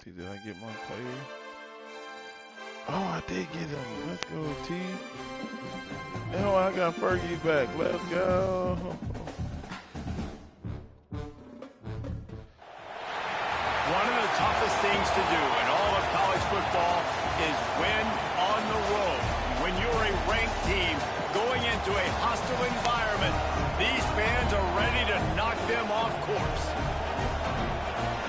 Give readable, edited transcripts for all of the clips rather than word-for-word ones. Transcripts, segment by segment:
See, did I get my player? Oh, I did get him. Let's go, T. Oh, I got Fergie back. Let's go. One of the toughest things to do in all of college football is win on the road. When you're a ranked team going into a hostile environment, these fans are ready to knock them off course.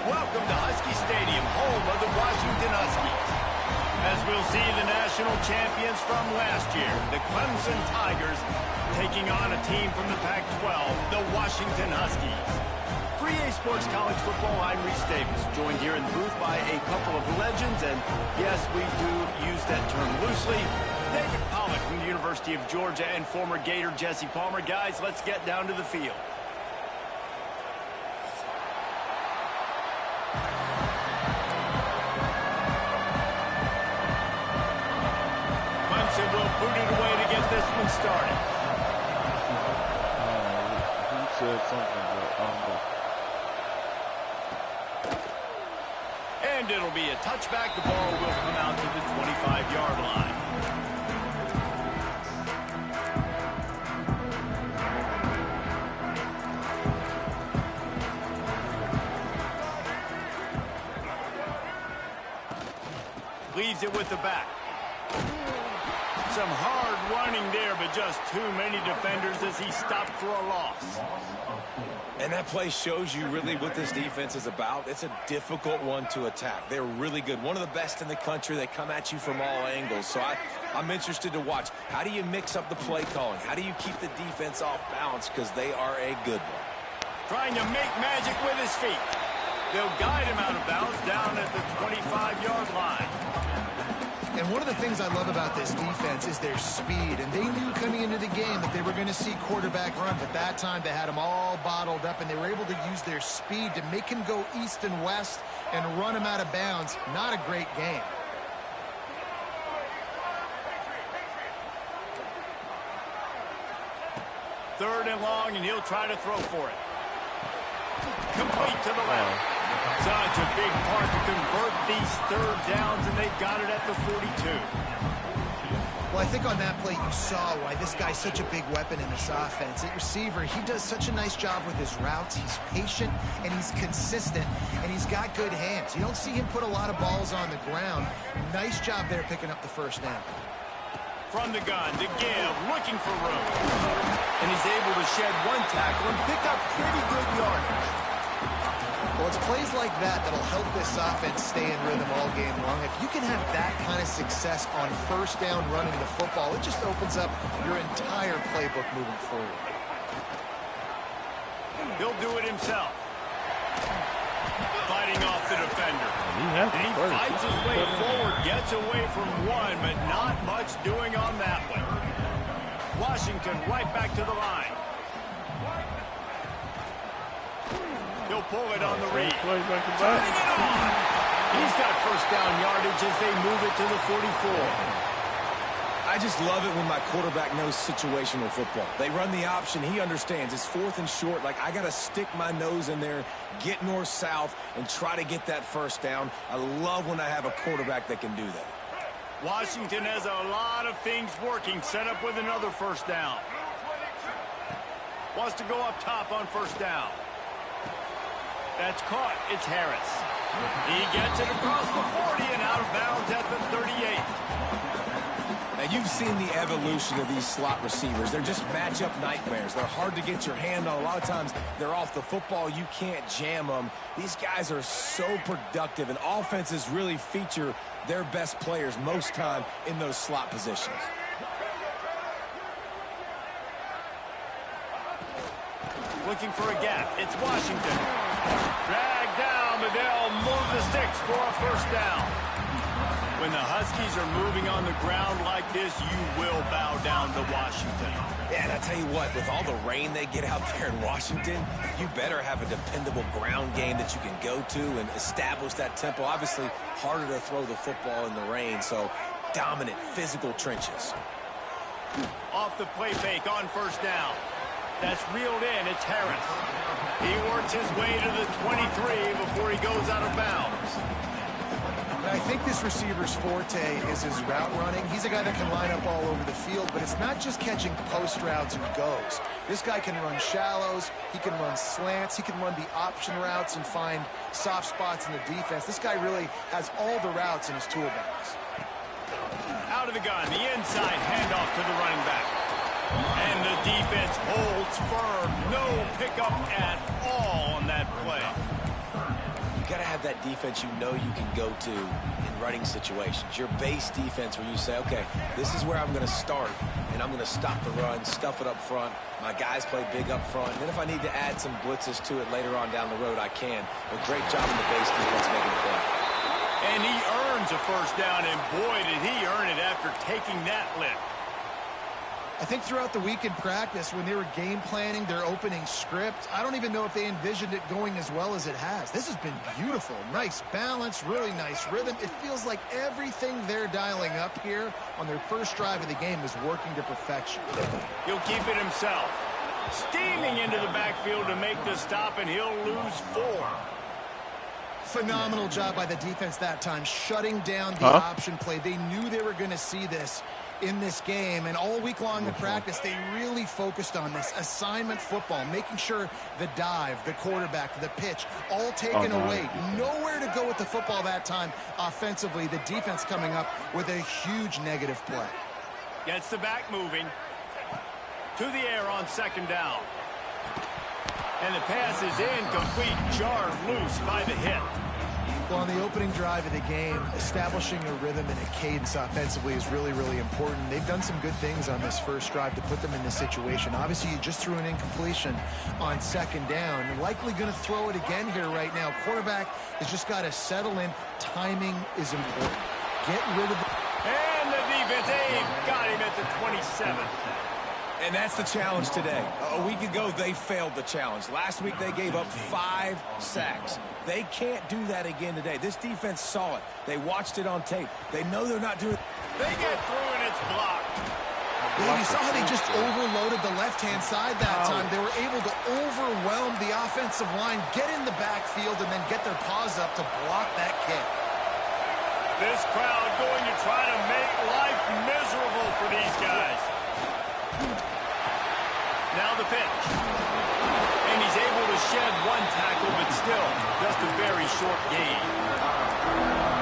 Welcome to Husky Stadium, home of the Washington Huskies. As we'll see the national champions from last year, the Clemson Tigers, taking on a team from the Pac-12, the Washington Huskies. For EA Sports College Football, I'm Reese Davis, joined here in the booth by a couple of legends, and yes, we do use that term loosely. David Pollack from the University of Georgia and former Gator Jesse Palmer. Guys, let's get down to the field. Clemson will boot it away to get this one started. Who said something? And it'll be a touchback. The ball will come out to the 25-yard line. Leaves it with the back. Some hard running there, but just too many defenders as he stopped for a loss. And that play shows you really what this defense is about. It's a difficult one to attack. They're really good. One of the best in the country. They come at you from all angles. So I'm interested to watch. How do you mix up the play calling? How do you keep the defense off balance? Because they are a good one. Trying to make magic with his feet. They'll guide him out of bounds down at the 25-yard line. And one of the things I love about this defense is their speed. And they knew coming into the game that they were going to see quarterback run. But that time they had him all bottled up, and they were able to use their speed to make him go east and west and run him out of bounds. Not a great game. Third and long, and he'll try to throw for it. Complete to the left. Such a big part to convert these third downs, and they've got it at the 42. Well, I think on that play you saw why this guy's such a big weapon in this offense. At receiver, he does such a nice job with his routes. He's patient, and he's consistent, and he's got good hands. You don't see him put a lot of balls on the ground. Nice job there picking up the first down. From the gun to give, looking for room. And he's able to shed one tackle and pick up pretty good yardage. Well, it's plays like that that'll help this offense stay in rhythm all game long. If you can have that kind of success on first down running the football, it just opens up your entire playbook moving forward. He'll do it himself. Fighting off the defender. And he fights his way forward, gets away from one, but not much doing on that one. Washington right back to the line. He'll pull it on the read. Turning it on. He's got first down yardage as they move it to the 44. I just love it when my quarterback knows situational football. They run the option. He understands. It's fourth and short. Like, I got to stick my nose in there, get north-south, and try to get that first down. I love when I have a quarterback that can do that. Washington has a lot of things working. Set up with another first down. Wants to go up top on first down. That's caught. It's Harris. He gets it across the 40 and out of bounds at the 38. Now, you've seen the evolution of these slot receivers. They're just matchup nightmares. They're hard to get your hand on. A lot of times, they're off the football. You can't jam them. These guys are so productive, and offenses really feature their best players most time in those slot positions. Looking for a gap. It's Washington. Dragged down, but they'll move the sticks for a first down. When the Huskies are moving on the ground like this, you will bow down to Washington. Yeah, and I tell you what, with all the rain they get out there in Washington, you better have a dependable ground game that you can go to and establish that tempo. Obviously, harder to throw the football in the rain, so dominant, physical trenches. Off the play fake on first down. That's reeled in. It's Harris. He works his way to the 23 before he goes out of bounds. think this receiver's forte is his route running. He's a guy that can line up all over the field, but it's not just catching post routes and goes. This guy can run shallows, he can run slants, he can run the option routes and find soft spots in the defense. This guy really has all the routes in his toolbox. Out of the gun, the inside handoff to the running back. And the defense holds firm. No pickup at all on that play. You got to have that defense you know you can go to in running situations. Your base defense where you say, okay, this is where I'm going to start, and I'm going to stop the run, stuff it up front. My guys play big up front. And then if I need to add some blitzes to it later on down the road, I can. But great job in the base defense making the play. And he earns a first down, and boy, did he earn it after taking that lift. I think throughout the week in practice, when they were game planning their opening script, I don't even know if they envisioned it going as well as it has. This has been beautiful. Nice balance, really nice rhythm. It feels like everything they're dialing up here on their first drive of the game is working to perfection. He'll keep it himself. Steaming into the backfield to make the stop, and he'll lose 4. Phenomenal job by the defense that time, shutting down the option play. They knew they were going to see this in this game, and all week long in practice, they really focused on this assignment football, making sure the dive, the quarterback, the pitch, all taken away. Nowhere to go with the football that time offensively. The defense coming up with a huge negative play. Gets the back moving. To the air on second down. And the pass is incomplete, jarred loose by the hit. Well, on the opening drive of the game, establishing a rhythm and a cadence offensively is really, really important. They've done some good things on this first drive to put them in this situation. Obviously, you just threw an incompletion on second down. You're likely going to throw it again here right now. Quarterback has just got to settle in. Timing is important. Get rid of it. And the defense, got him at the 27. And that's the challenge today. A week ago, they failed the challenge. Last week, they gave up 5 sacks. They can't do that again today. This defense saw it. They watched it on tape. They know they're not doing it. They get through, and it's blocked. Yeah, you saw how they just overloaded the left-hand side that time. They were able to overwhelm the offensive line, get in the backfield, and then get their paws up to block that kick. This crowd going to try to make life miserable for these guys. Now the pitch. And he's able to shed 1 tackle, but still just a very short gain.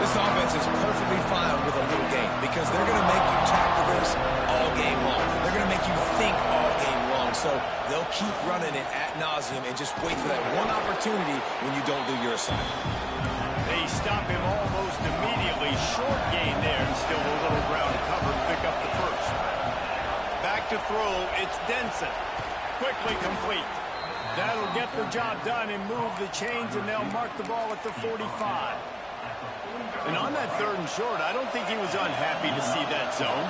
This offense is perfectly fine with a little gain because they're going to make you tackle this all game long. They're going to make you think all game long. So they'll keep running it ad nauseum and just wait for that one opportunity when you don't do your assignment. They stop him almost immediately. Short gain there, and still a little ground to cover to pick up the first. Back to throw, it's Denson. Quickly complete. That'll get the job done and move the chains, and they'll mark the ball at the 45. And on that 3rd and short, I don't think he was unhappy to see that zone.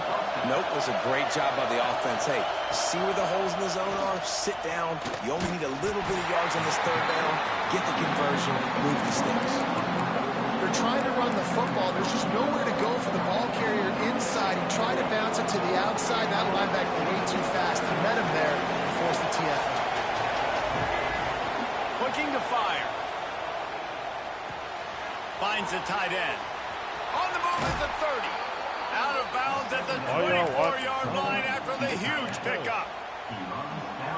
Nope, it was a great job by the offense. Hey, see where the holes in the zone are? Sit down. You only need a little bit of yards on this 3rd down. Get the conversion, move the sticks. They're trying to run the football. There's just nowhere to go for the ball carrier inside. He tried to bounce it to the outside. That linebacker way too fast. He met him there and forced the TFL. Looking to fire. Finds the tight end. On the move at the 30. Out of bounds at the 24-yard line after the huge pickup.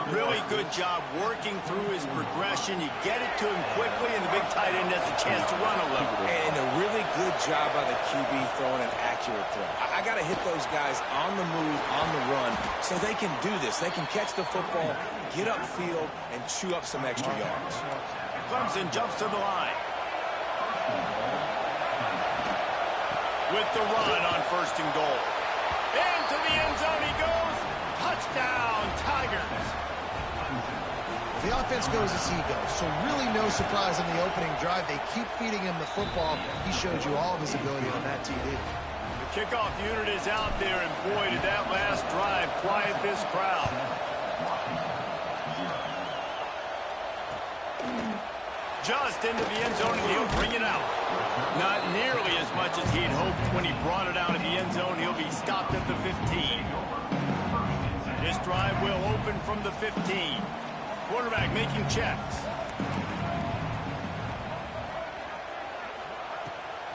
Really good job working through his progression. You get it to him quickly, and the big tight end has a chance to run a little. And a really good job by the QB throwing an accurate throw. I got to hit those guys on the move, on the run, so they can do this. They can catch the football, get upfield, and chew up some extra yards. Clemson jumps to the line. With the run on 1st and goal. Into the end zone he goes. Touchdown, Tigers. The offense goes as he goes, so really no surprise on the opening drive. They keep feeding him the football. He showed you all of his ability on that TD. The kickoff unit is out there, and boy, did that last drive quiet this crowd. Just into the end zone, and he'll bring it out. Not nearly as much as he'd hoped when he brought it out of the end zone. He'll be stopped at the 15. This drive will open from the 15. Quarterback making checks.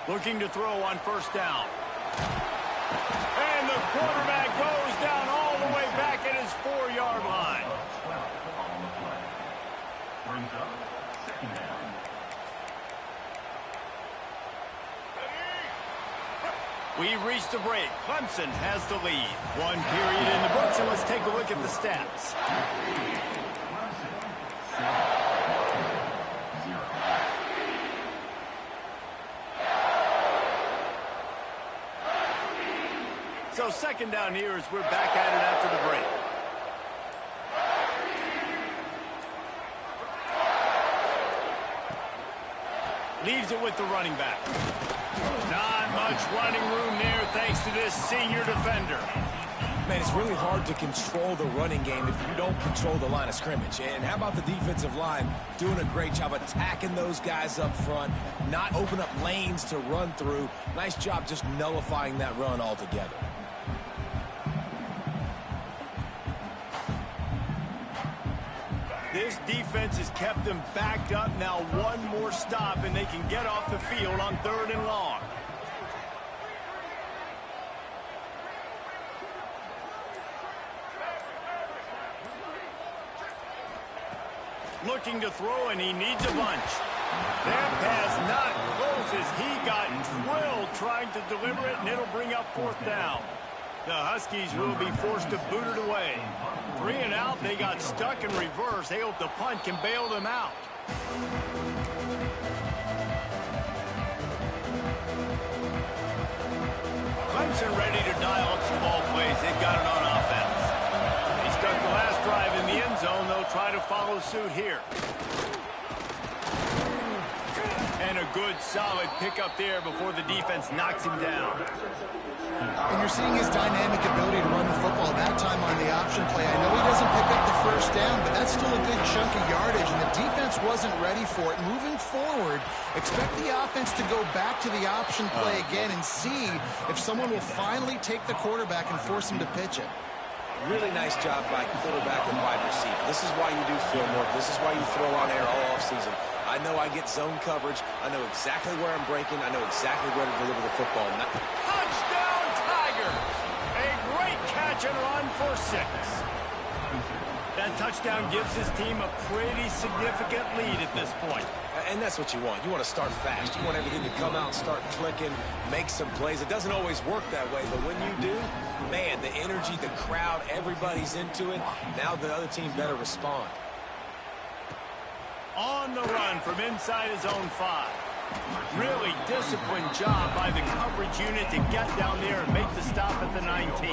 Looking to throw on first down. And the quarterback goes down all the way back at his 4-yard line. We've reached the break. Clemson has the lead. 1 period in the books, and let's take a look at the stats. So second down here as we're back at it after the break. Leaves it with the running back. Not much running room there thanks to this senior defender. Man, it's really hard to control the running game if you don't control the line of scrimmage. And how about the defensive line doing a great job attacking those guys up front, not open up lanes to run through. Nice job just nullifying that run altogether. This defense has kept them backed up. Now one more stop, and they can get off the field on 3rd and long. Looking to throw, and he needs a bunch. That pass not close as he got drilled trying to deliver it, and it'll bring up 4th down. The Huskies will be forced to boot it away. 3 and out, they got stuck in reverse. They hope the punt can bail them out. Clemson ready to dial up some ball plays. They've got it on offense. They stuck the last drive in the end zone. They'll try to follow suit here. And a good, solid pickup there before the defense knocks him down. And you're seeing his dynamic ability to run the football. That time on the option play, I know he doesn't pick up the first down, but that's still a good chunk of yardage, and the defense wasn't ready for it. Moving forward, expect the offense to go back to the option play again and see if someone will finally take the quarterback and force him to pitch it. Really nice job by quarterback and wide receiver. This is why you do film work. This is why you throw on air all offseason. I know I get zone coverage. I know exactly where I'm breaking. I know exactly where to deliver the football. Touchdown, Tigers! A great catch and run for 6. That touchdown gives his team a pretty significant lead at this point. And that's what you want. You want to start fast. You want everything to come out, start clicking, make some plays. It doesn't always work that way, but when you do, man, the energy, the crowd, everybody's into it. Now the other team better respond. On the run from inside his own 5. Really disciplined job by the coverage unit to get down there and make the stop at the 19.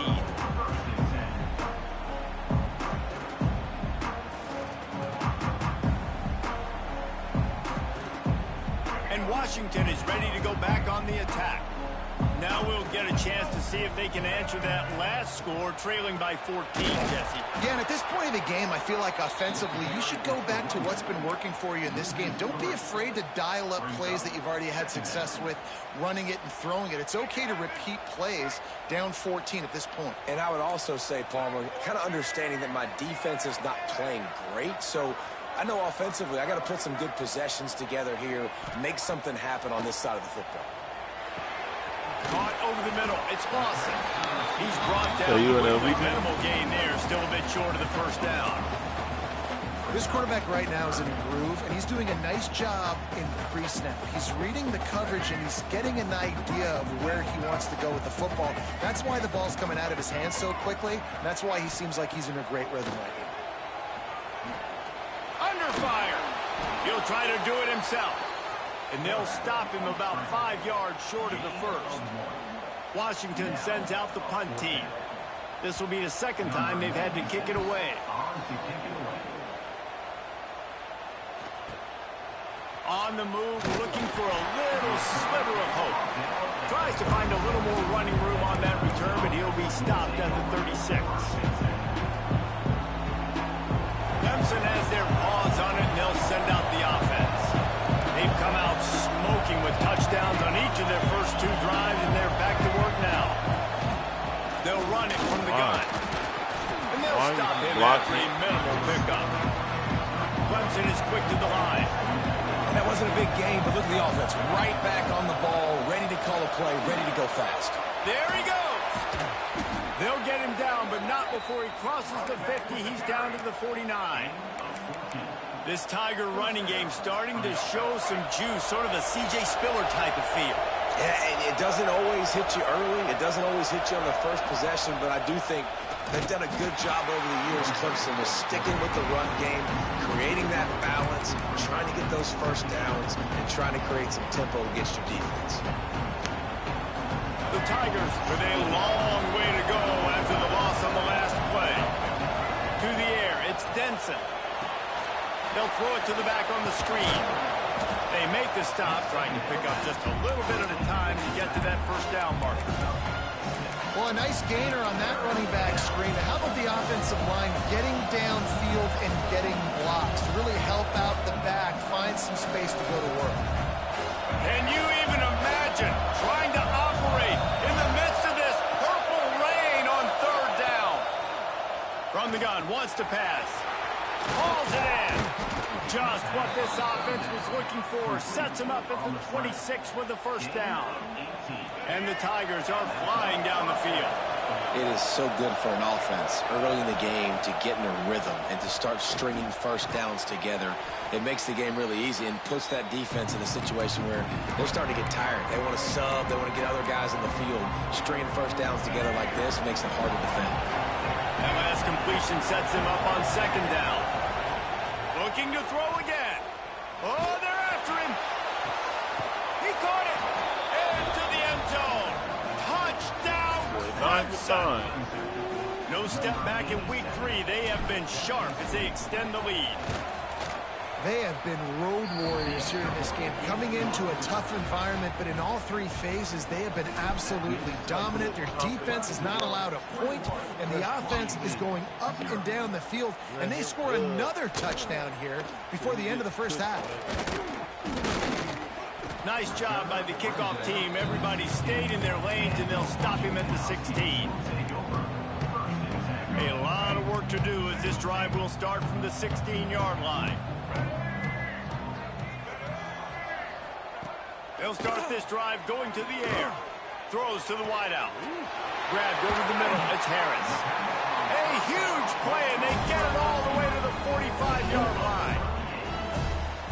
And Washington is ready to go back on the attack. Now we'll get a chance to see if they can answer that last score, trailing by 14, Jesse. Yeah, and at this point of the game, I feel like offensively, you should go back to what's been working for you in this game. Don't be afraid to dial up plays that you've already had success with, running it and throwing it. It's okay to repeat plays down 14 at this point. And I would also say, Palmer, kind of understanding that my defense is not playing great, so I know offensively I got to put some good possessions together here, make something happen on this side of the football. Caught over the middle. It's Lawson. He's brought down with a minimal gain there. Still a bit short of the first down. This quarterback right now is in a groove, and he's doing a nice job in pre-snap. He's reading the coverage, and he's getting an idea of where he wants to go with the football. That's why the ball's coming out of his hands so quickly, and that's why he seems like he's in a great rhythm right here. Under fire. He'll try to do it himself. And they'll stop him about 5 yards short of the first. Washington sends out the punt team. This will be the second time they've had to kick it away. On the move, looking for a little sliver of hope. Tries to find a little more running room on that return, but he'll be stopped at the 36. Clemson has their paws on it, and they'll send out the offense. They've come out smoking with touchdowns on each of their first 2 drives, and they're back to work now. They'll run it from the gun. And they'll stop him after a minimal pickup. Clemson is quick to the line. And that wasn't a big game, but look at the offense. Right back on the ball, ready play, ready to go fast. There he goes. They'll get him down, but not before he crosses the 50. He's down to the 49. This Tiger running game starting to show some juice, sort of a C.J. Spiller type of feel. Yeah, and it doesn't always hit you early. It doesn't always hit you on the first possession, but I do think they've done a good job over the years, Clemson, with sticking with the run game, creating that balance, trying to get those first downs, and trying to create some tempo against your defense. The Tigers with a long way to go after the loss on the last play. To the air, it's Denson. They'll throw it to the back on the screen. They make the stop, trying to pick up just a little bit at a time to get to that first down marker. Well, a nice gainer on that running back screen. How about the offensive line getting downfield and getting blocks to really help out the back, find some space to go to work? Can you even imagine trying to operate in the midst of this purple rain on third down? From the gun, wants to pass. Hauls it in. Just what this offense was looking for. Sets him up at the 26 with the first down. And the Tigers are flying down the field. It is so good for an offense early in the game to get in a rhythm and to start stringing first downs together. It makes the game really easy and puts that defense in a situation where they're starting to get tired. They want to sub. They want to get other guys in the field. Stringing first downs together like this makes it hard to defend. That last completion sets him up on second down. Looking to throw again. Oh, they're after him. He caught it. Into the end zone. Touchdown, Clemson. No step back in week 3. They have been sharp as they extend the lead. They have been road warriors here in this game, coming into a tough environment, but in all 3 phases, they have been absolutely dominant. Their defense is not allowed a point, and the offense is going up and down the field, and they score another touchdown here before the end of the first half. Nice job by the kickoff team. Everybody stayed in their lanes, and they'll stop him at the 16. A lot of work to do as this drive will start from the 16-yard line. They'll start this drive going to the air. Throws to the wideout. Grabbed over the middle. It's Harris. A huge play, and they get it all the way to the 45-yard line.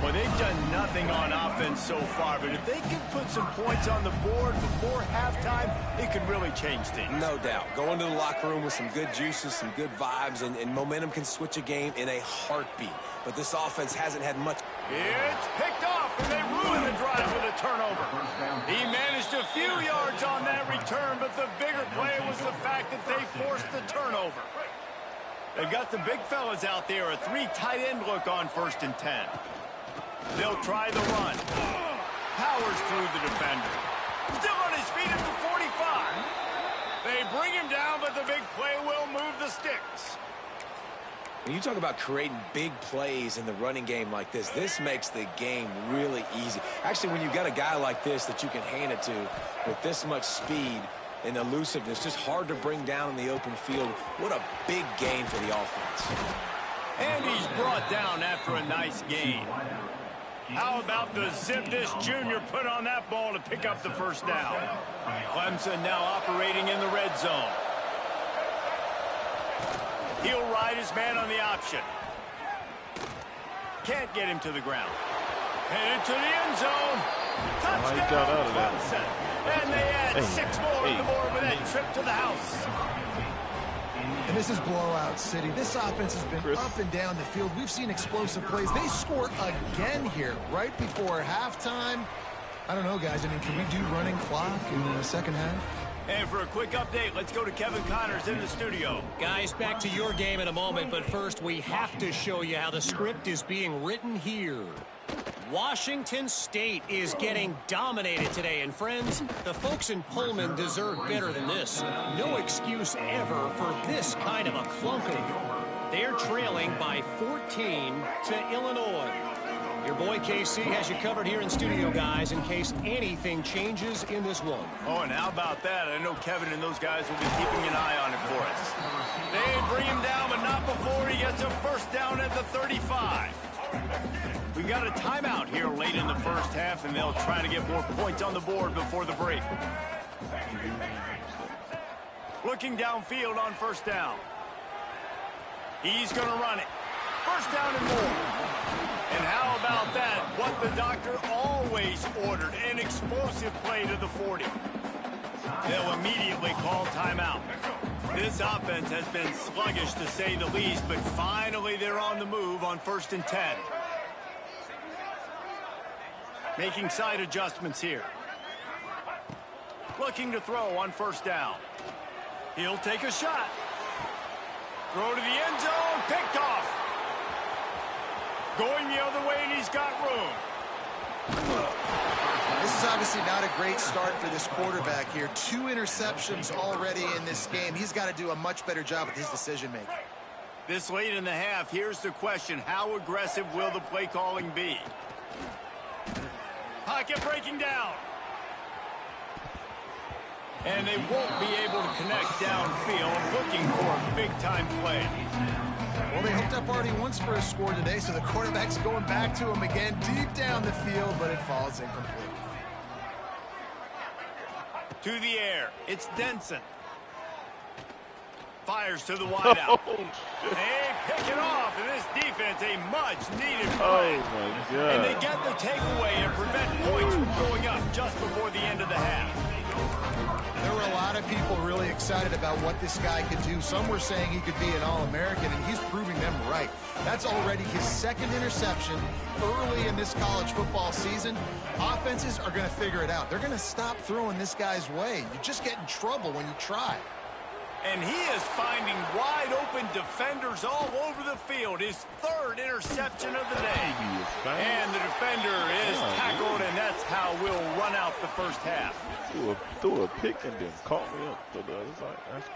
Well, they've done nothing on offense so far, but if they can put some points on the board before halftime, it could really change things. No doubt. Go into the locker room with some good juices, some good vibes, and momentum can switch a game in a heartbeat. But this offense hasn't had much. It's picked off, and they ruin the drive with a turnover. He managed a few yards on that return, but the bigger play was the fact that they forced the turnover. They've got the big fellas out there, a 3 tight end look on 1st and 10. They'll try the run. Powers through the defender. Still on his feet at the 45. They bring him down, but the big play will move the sticks. When you talk about creating big plays in the running game like this makes the game really easy. Actually, when you've got a guy like this that you can hand it to with this much speed and elusiveness, just hard to bring down in the open field. What a big gain for the offense. And he's brought down after a nice gain. How about the zip this junior put on that ball to pick up the first down? Clemson now operating in the red zone. He'll ride his man on the option. Can't get him to the ground. Headed to the end zone. Touchdown, Clemson. And they add 6 more on the board with that trip to the house. And this is blowout city. This offense has been up and down the field. We've seen explosive plays. They score again here right before halftime. I don't know, guys. I mean, can we do running clock in the second half? And for a quick update, let's go to Kevin Connors in the studio. Guys, back to your game in a moment, but first we have to show you how the script is being written here. Washington State is getting dominated today, and friends, the folks in Pullman deserve better than this. No excuse ever for this kind of a clunker. They're trailing by 14 to Illinois. Your boy KC has you covered here in studio, guys, in case anything changes in this one. Oh, and how about that? I know Kevin and those guys will be keeping an eye on it for us. They bring him down, but not before he gets a first down at the 35. We got a timeout here late in the first half, and they'll try to get more points on the board before the break. Looking downfield on first down. He's going to run it. First down and more. And how about that? What the doctor always ordered, an explosive play to the 40. They'll immediately call timeout. This offense has been sluggish to say the least, but finally they're on the move on 1st and 10. Making side adjustments here. Looking to throw on first down. He'll take a shot. Throw to the end zone, picked off. Going the other way, and he's got room. This is obviously not a great start for this quarterback here. 2 interceptions already in this game. He's got to do a much better job with his decision-making. This late in the half, here's the question. How aggressive will the play calling be? Pocket breaking down. And they won't be able to connect downfield, looking for a big-time play. Well, they hooked up already once for a score today, so the quarterback's going back to him again deep down the field, but it falls incomplete. To the air, it's Denson. Fires to the wideout. They pick it off, and this defense, a much-needed play. Oh, my God. And they get the takeaway and prevent points from going up just before the end of the half. There were a lot of people really excited about what this guy could do. Some were saying he could be an All-American, and he's proving them right. That's already his 2nd interception early in this college football season. Offenses are going to figure it out. They're going to stop throwing this guy's way. You just get in trouble when you try. And he is finding wide-open defenders all over the field. His 3rd interception of the day. And the defender is tackled, and that's how we'll run out the first half. Threw a pick and then caught me up to the other side. That's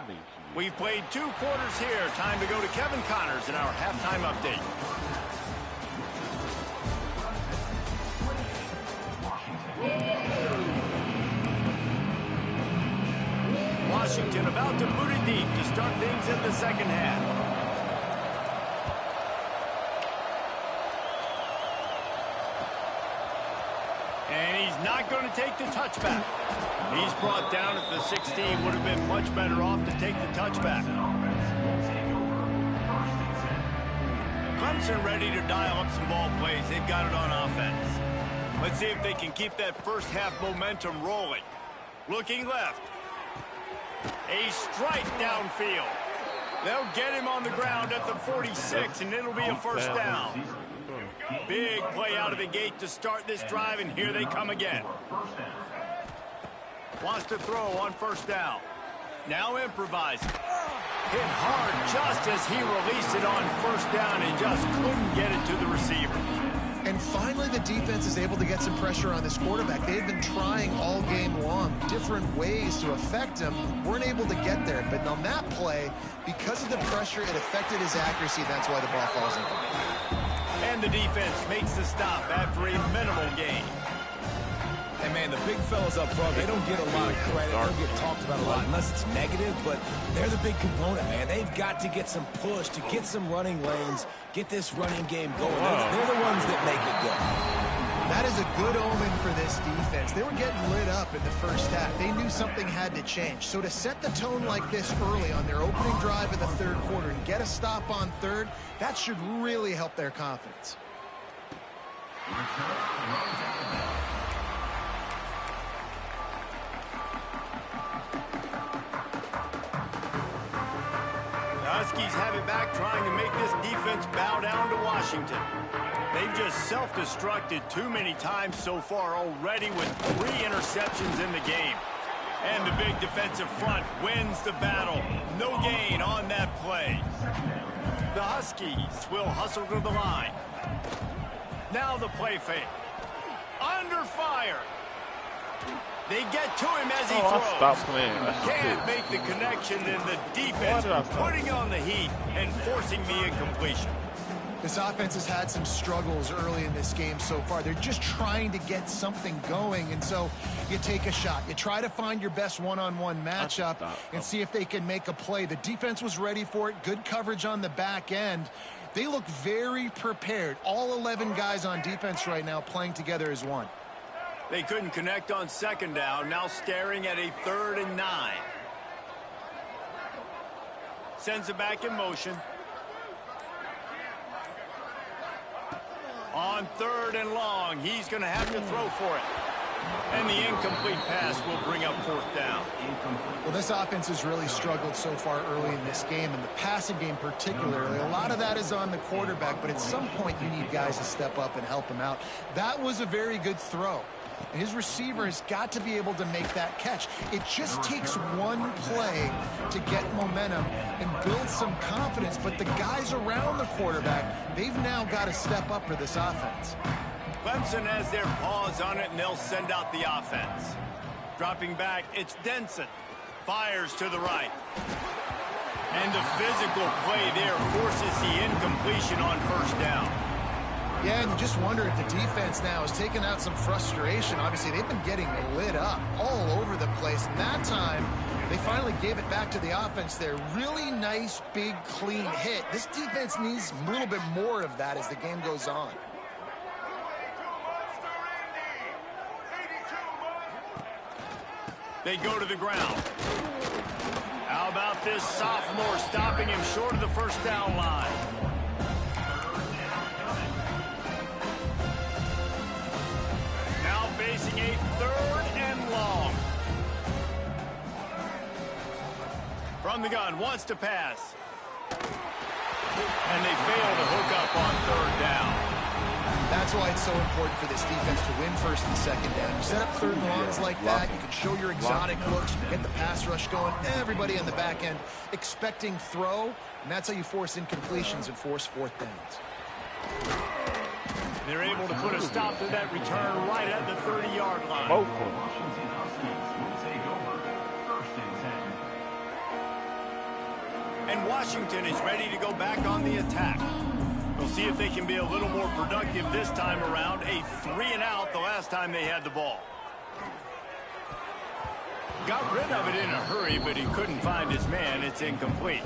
crazy. We've played 2 quarters here. Time to go to Kevin Connors in our halftime update. Washington about to boot it deep to start things in the second half. And he's not going to take the touchback. He's brought down at the 16. Would have been much better off to take the touchback. Clemson ready to dial up some ball plays. They've got it on offense. Let's see if they can keep that first half momentum rolling. Looking left. A strike downfield. They'll get him on the ground at the 46, and it'll be a first down. Big play out of the gate to start this drive, and here they come again. Wants to throw on first down. Now improvising. Hit hard just as he released it on first down and just couldn't get it to the receiver. And finally, the defense is able to get some pressure on this quarterback. They've been trying all game long different ways to affect him. Weren't able to get there. But on that play, because of the pressure, it affected his accuracy. That's why the ball falls incomplete. And the defense makes the stop after a minimal gain. And, man, the big fellas up front, they don't get a lot of credit. They don't get talked about a lot unless it's negative, but they're the big component, man. They've got to get some push, to get some running lanes, get this running game going. They're the ones that make it go. That is a good omen for this defense. They were getting lit up in the first half. They knew something had to change. So to set the tone like this early on their opening drive of the 3rd quarter and get a stop on 3rd, that should really help their confidence. Huskies have it back, trying to make this defense bow down to Washington. They've just self-destructed too many times so far already with 3 interceptions in the game. And the big defensive front wins the battle. No gain on that play. The Huskies will hustle to the line. Now the play fake. Under fire. They get to him as he throws. Stop playing. Can't make the connection, and the defense putting on the heat and forcing the incompletion. This offense has had some struggles early in this game so far. They're just trying to get something going, and so you take a shot. You try to find your best one-on-one matchup and see if they can make a play. The defense was ready for it. Good coverage on the back end. They look very prepared. All 11 guys on defense right now playing together as one. They couldn't connect on second down. Now staring at a 3rd and 9. Sends it back in motion. On 3rd and long, he's going to have to throw for it. And the incomplete pass will bring up 4th down. Well, this offense has really struggled so far early in this game, and the passing game particularly. A lot of that is on the quarterback, but at some point you need guys to step up and help him out. That was a very good throw. And his receiver has got to be able to make that catch. It just takes one play to get momentum and build some confidence, but the guys around the quarterback, they've now got to step up for this offense. Clemson has their paws on it, and they'll send out the offense. Dropping back, it's Denson. Fires to the right. And the physical play there forces the incompletion on 1st down. Yeah, and you just wonder if the defense now has taken out some frustration. Obviously, they've been getting lit up all over the place. And that time, they finally gave it back to the offense there. Really nice, big, clean hit. This defense needs a little bit more of that as the game goes on. They go to the ground. How about this sophomore stopping him short of the 1st down line? Now facing a 3rd and long. From the gun, wants to pass. And they fail to hook up on 3rd down. That's why it's so important for this defense to win 1st and 2nd down. You set up 3rd and longs like that, you can show your exotic looks, you can get the pass rush going, everybody on the back end expecting throw, and that's how you force incompletions and force 4th downs. They're able to put a stop to that return right at the 30-yard line. Washington offense will take over 1st and 10. And Washington is ready to go back on the attack. We'll see if they can be a little more productive this time around. A 3-and-out the last time they had the ball. Got rid of it in a hurry, but he couldn't find his man. It's incomplete.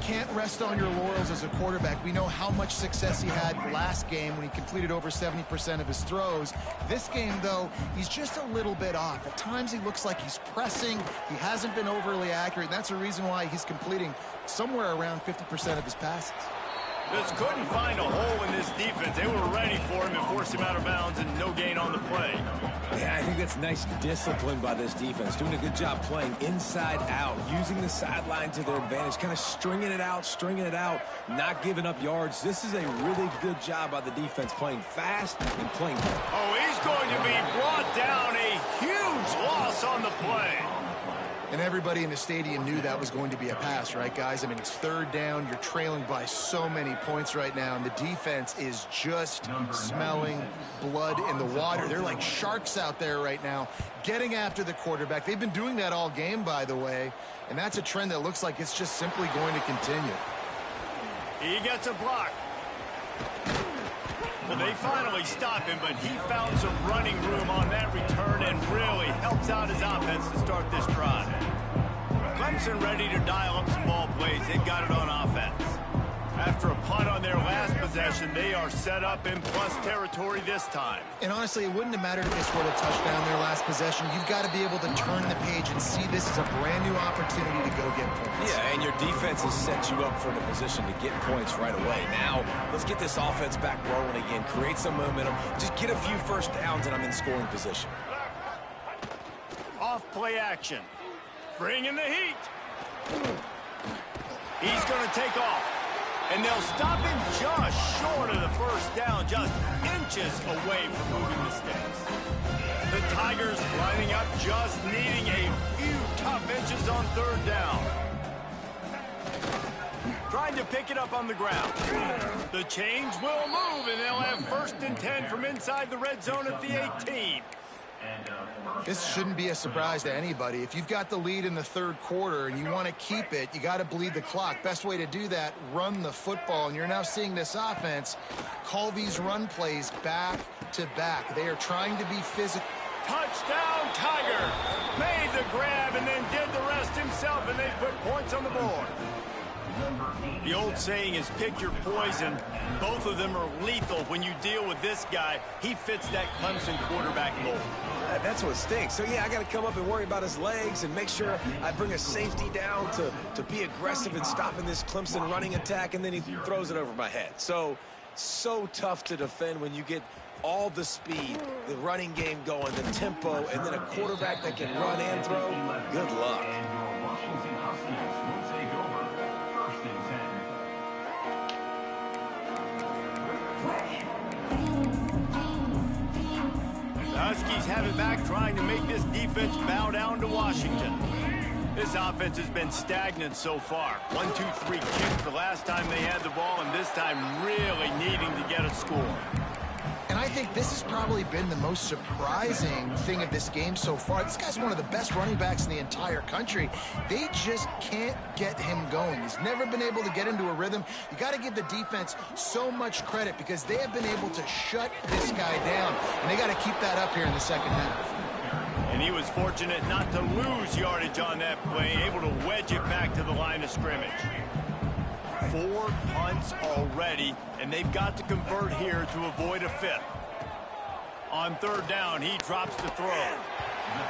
Can't rest on your laurels as a quarterback. We know how much success he had last game when he completed over 70% of his throws. This game, though, he's just a little bit off. At times he looks like he's pressing. He hasn't been overly accurate, and that's the reason why he's completing somewhere around 50% of his passes. Just couldn't find a hole in this defense. They were ready for him and forced him out of bounds, and no gain on the play. Yeah, I think that's nice discipline by this defense. Doing a good job playing inside out, using the sideline to their advantage, kind of stringing it out, not giving up yards. This is a really good job by the defense, playing fast and playing hard. Oh, he's going to be brought down. A huge loss on the play. And everybody in the stadium knew that was going to be a pass, right, guys? I mean, it's 3rd down. You're trailing by so many points right now, and the defense is just smelling blood in the water. They're like sharks out there right now, getting after the quarterback. They've been doing that all game, by the way, and that's a trend that looks like it's just simply going to continue. He gets a block. Well, they finally stop him, but he found some running room on that return and really helps out his offense to start this drive. Clemson ready to dial up some ball plays. They've got it on offense. After a punt on their last possession, they are set up in plus territory this time. And honestly, it wouldn't have mattered if they scored a touchdown their last possession. You've got to be able to turn the page and see this as a brand new opportunity to go get points. Yeah, and your defense has set you up for the position to get points right away. Now, let's get this offense back rolling again, create some momentum, just get a few 1st downs, and I'm in scoring position. Off play action. Bring in the heat. He's going to take off. And they'll stop him just short of the 1st down, just inches away from moving the sticks. The Tigers lining up, just needing a few tough inches on 3rd down. Trying to pick it up on the ground. The chains will move, and they'll have 1st and 10 from inside the red zone at the 18. This shouldn't be a surprise to anybody. If you've got the lead in the 3rd quarter and you want to keep it, you got to bleed the clock. Best way to do that, run the football. And you're now seeing this offense call these run plays back to back. They are trying to be physical. Touchdown, Tiger. Made the grab and then did the rest himself, and they put points on the board. The old saying is pick your poison. Both of them are lethal when you deal with this guy. He fits that Clemson quarterback mold. That's what stinks. So, yeah, I got to come up and worry about his legs and make sure I bring a safety down to be aggressive in stopping this Clemson running attack, and then he throws it over my head. So tough to defend when you get all the speed, the running game going, the tempo, and then a quarterback that can run and throw. Good luck. Washington Huskies will take over 1st and 10. The Huskies have it back, trying to make this defense bow down to Washington. This offense has been stagnant so far. 1-2-3 kick the last time they had the ball, and this time really needing to get a score. And I think this has probably been the most surprising thing of this game so far. This guy's one of the best running backs in the entire country. They just can't get him going. He's never been able to get into a rhythm. You got to give the defense so much credit because they have been able to shut this guy down. And they got to keep that up here in the second half. And he was fortunate not to lose yardage on that play, able to wedge it back to the line of scrimmage. 4 punts already, and they've got to convert here to avoid a 5th. On 3rd down, he drops the throw.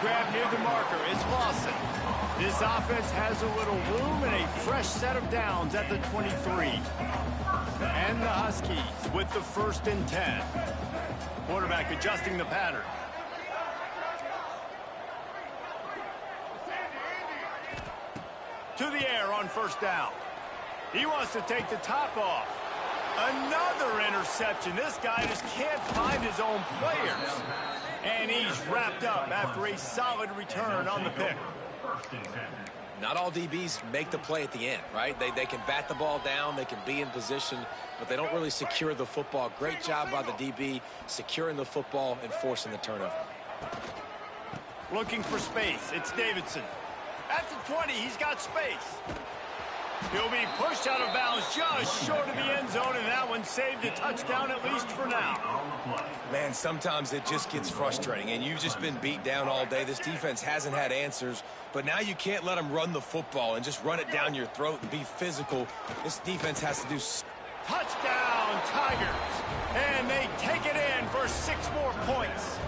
Grab near the marker is Lawson. This offense has a little room and a fresh set of downs at the 23. And the Huskies with the 1st and 10. Quarterback adjusting the pattern. To the air on 1st down. He wants to take the top off. Another interception. This guy just can't find his own players. And he's wrapped up after a solid return on the pick. Not all DBs make the play at the end, right? They can bat the ball down, they can be in position, but they don't really secure the football. Great job by the DB securing the football and forcing the turnover. Looking for space. It's Davidson. At the 20, he's got space. He'll be pushed out of bounds just short of the end zone, and that one saved a touchdown at least for now. Man, sometimes it just gets frustrating, and you've just been beat down all day. This defense hasn't had answers, but now you can't let them run the football and just run it down your throat and be physical. This defense has to do... Touchdown, Tigers. And they take it in for 6 more points.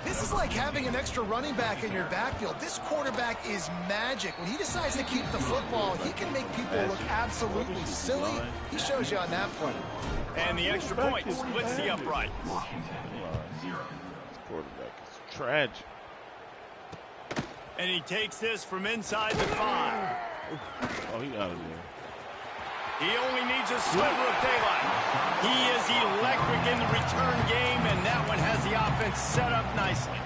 This is like having an extra running back in your backfield. This quarterback is magic. When he decides to keep the football, he can make people look absolutely silly. He shows you on that play. And the extra point splits the upright. This quarterback is tragic. And he takes this from inside the 5. Oh, he out of there. He only needs a sliver of daylight. He is electric in the return game, and that one has the offense set up nicely.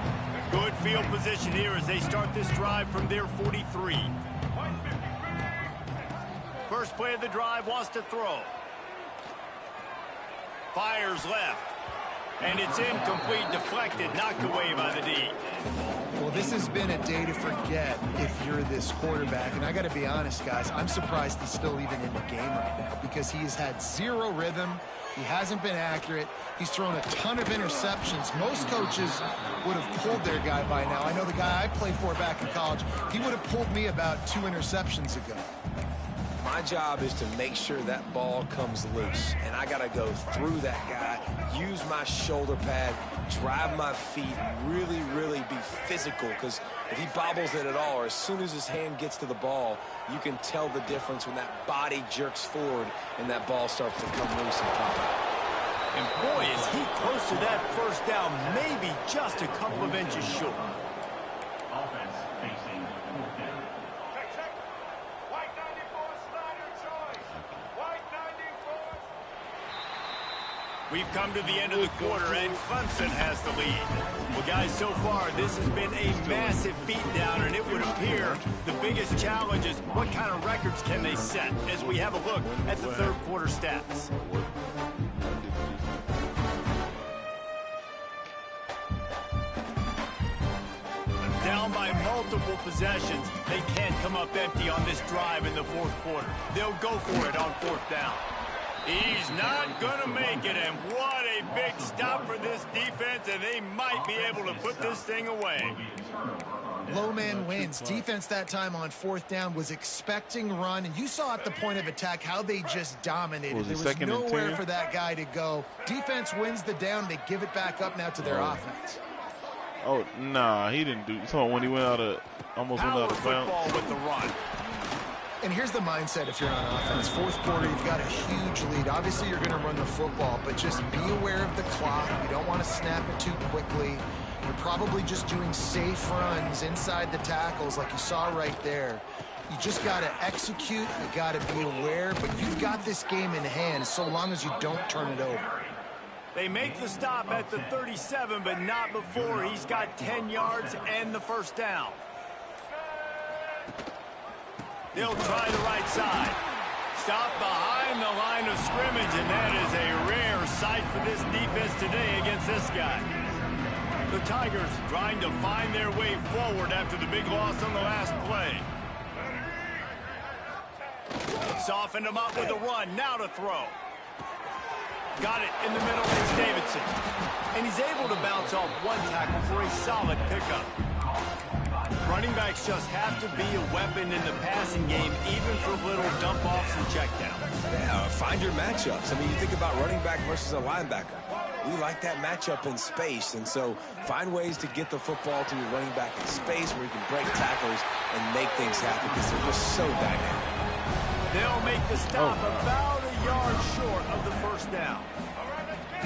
Good field position here as they start this drive from their 43. First play of the drive, wants to throw. Fires left. And it's incomplete, deflected, knocked away by the D. Well, this has been a day to forget if you're this quarterback. And I got to be honest, guys, I'm surprised he's still even in the game right now because he has had 0 rhythm. He hasn't been accurate. He's thrown a ton of interceptions. Most coaches would have pulled their guy by now. I know the guy I played for back in college, he would have pulled me about 2 interceptions ago. My job is to make sure that ball comes loose, and I got to go through that guy, use my shoulder pad, drive my feet, really, really be physical, because if he bobbles it at all, or as soon as his hand gets to the ball, you can tell the difference when that body jerks forward and that ball starts to come loose and pop out. And boy, is he close to that 1st down, maybe just a couple of inches short. Offense facing 4th down. We've come to the end of the quarter, and Clemson has the lead. Well, guys, so far, this has been a massive beatdown, and it would appear the biggest challenge is what kind of records can they set as we have a look at the 3rd quarter stats. Down by multiple possessions, they can't come up empty on this drive in the 4th quarter. They'll go for it on 4th down. He's not going to make it, and what a a big stop for this defense, and they might be able to put this thing away. Low man wins. Defense that time on 4th down was expecting run, and you saw at the point of attack how they just dominated. There was nowhere for that guy to go. Defense wins the down. They give it back up now to their offense. Oh, nah, he didn't do. So when he went out of, almost went out of bounds. Football with the run. And here's the mindset if you're on offense. 4th quarter, you've got a huge lead. Obviously, you're going to run the football, but just be aware of the clock. You don't want to snap it too quickly. You're probably just doing safe runs inside the tackles like you saw right there. You just got to execute. You got to be aware, but you've got this game in hand so long as you don't turn it over. They make the stop at the 37, but not before. He's got 10 yards and the first down. They'll try the right side. Stop behind the line of scrimmage, and that is a rare sight for this defense today against this guy. The Tigers trying to find their way forward after the big loss on the last play. Softened him up with a run. Now to throw. Got it in the middle. It's Davidson. And he's able to bounce off one tackle for a solid pickup. Running backs just have to be a weapon in the passing game, even for little dump-offs and checkdowns. Yeah, find your matchups. I mean, you think about running back versus a linebacker. We like that matchup in space, and so find ways to get the football to your running back in space where you can break tackles and make things happen because they're just so dynamic. They'll make the stop about a yard short of the first down.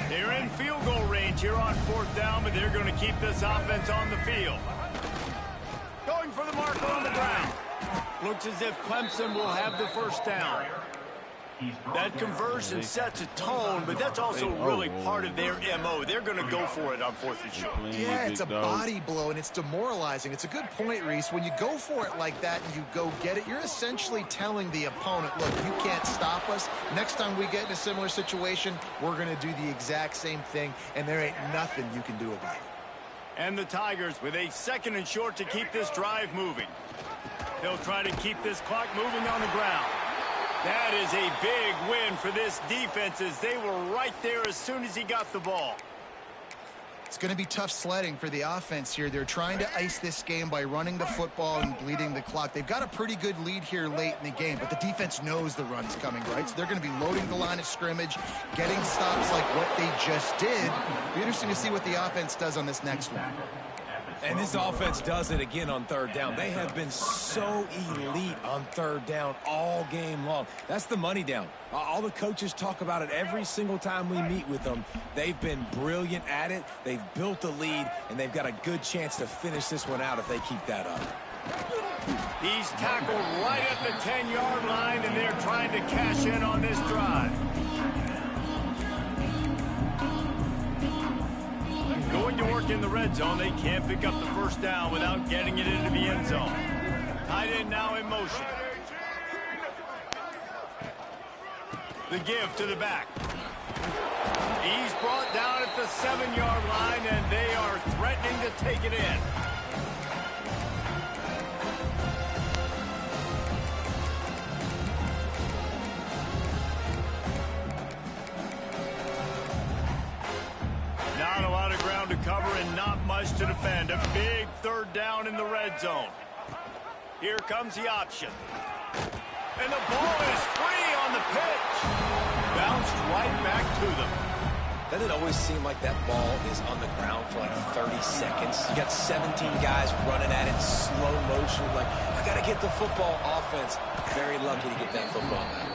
They're in field goal range here on 4th down, but they're going to keep this offense on the field. Going for the marker on the ground. Looks as if Clemson will have the first down. That conversion sets a tone, but that's also really part of their MO. They're going to go for it on 4th and short. Yeah, it's a body blow, and it's demoralizing. It's a good point, Reese. When you go for it like that and you go get it, you're essentially telling the opponent, look, you can't stop us. Next time we get in a similar situation, we're going to do the exact same thing, and there ain't nothing you can do about it. And the Tigers with a 2nd and short to keep this drive moving. They'll try to keep this clock moving on the ground. That is a big win for this defense as they were right there as soon as he got the ball. It's going to be tough sledding for the offense here. They're trying to ice this game by running the football and bleeding the clock. They've got a pretty good lead here late in the game, but the defense knows the run's coming, right? So they're going to be loading the line of scrimmage, getting stops like what they just did. It'll be interesting to see what the offense does on this next one. And this offense does it again on 3rd down. They have been so elite on 3rd down all game long. That's the money down. All the coaches talk about it every single time we meet with them. They've been brilliant at it. They've built a lead, and they've got a good chance to finish this one out if they keep that up. He's tackled right at the 10-yard line, and they're trying to cash in on this drive. Going to work in the red zone. They can't pick up the first down without getting it into the end zone. Tight end now in motion. The give to the back. He's brought down at the 7-yard line, and they are threatening to take it in. Not a lot of ground to cover and not much to defend. A big 3rd down in the red zone. Here comes the option. And the ball is free on the pitch. Bounced right back to them. Doesn't it always seem like that ball is on the ground for like 30 seconds? You got 17 guys running at it, slow motion. Like, I got to get the football. Offense, very lucky to get that football back.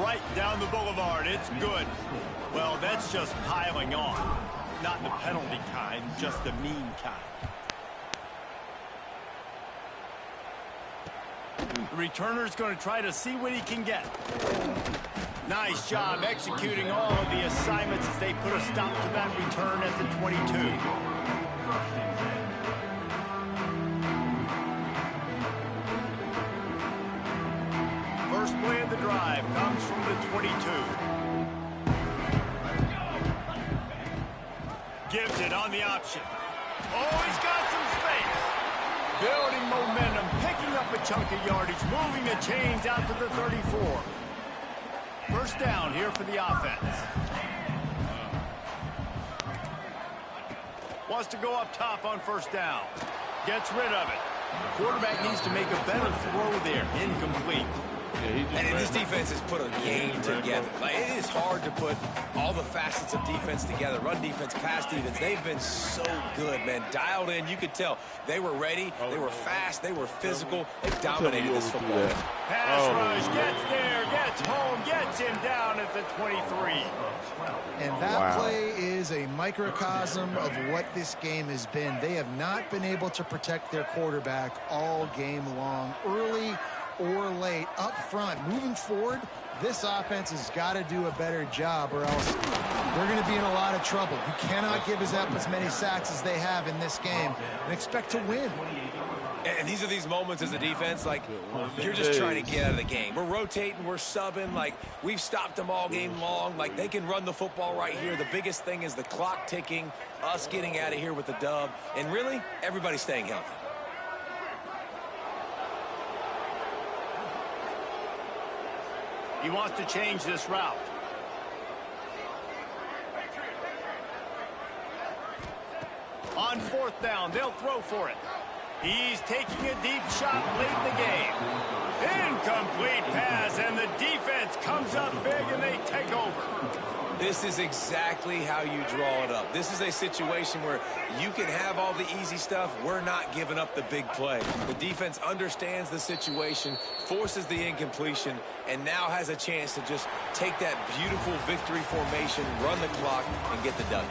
Right down the boulevard. It's good. Well, that's just piling on. Not the penalty kind, just the mean kind. The returner's going to try to see what he can get. Nice job executing all of the assignments as they put a stop to that return at the 22. First play of the drive comes from the 22. Gives it on the option. Oh, he's got some space. Building momentum, picking up a chunk of yardage, moving the chains out to the 34. First down here for the offense. Wants to go up top on first down. Gets rid of it. Quarterback needs to make a better throw there. Incomplete. Yeah, And this defense has put a game together. Like, it is hard to put all the facets of defense together. Run defense, pass defense. They've been so good, man. Dialed in. You could tell they were ready. They were fast. They were physical. They dominated this football game. Pass rush. Gets there. Gets home. Gets him down at the 23. And that play is a microcosm of what this game has been. They have not been able to protect their quarterback all game long, early or late, up front. Moving forward, this offense has got to do a better job, or else they're going to be in a lot of trouble. You cannot give us up as many sacks as they have in this game and expect to win. And these are these moments as a defense, like, you're just trying to get out of the game. We're rotating, we're subbing, like, we've stopped them all game long. Like, they can run the football right here. The biggest thing is the clock ticking, us getting out of here with the dub, and really, everybody staying healthy. He wants to change this route. On fourth down, they'll throw for it. He's taking a deep shot late in the game. Incomplete pass, and the defense comes up big, and they take over. This is exactly how you draw it up. This is a situation where you can have all the easy stuff. We're not giving up the big play. The defense understands the situation, forces the incompletion, and now has a chance to just take that beautiful victory formation, run the clock, and get the dub.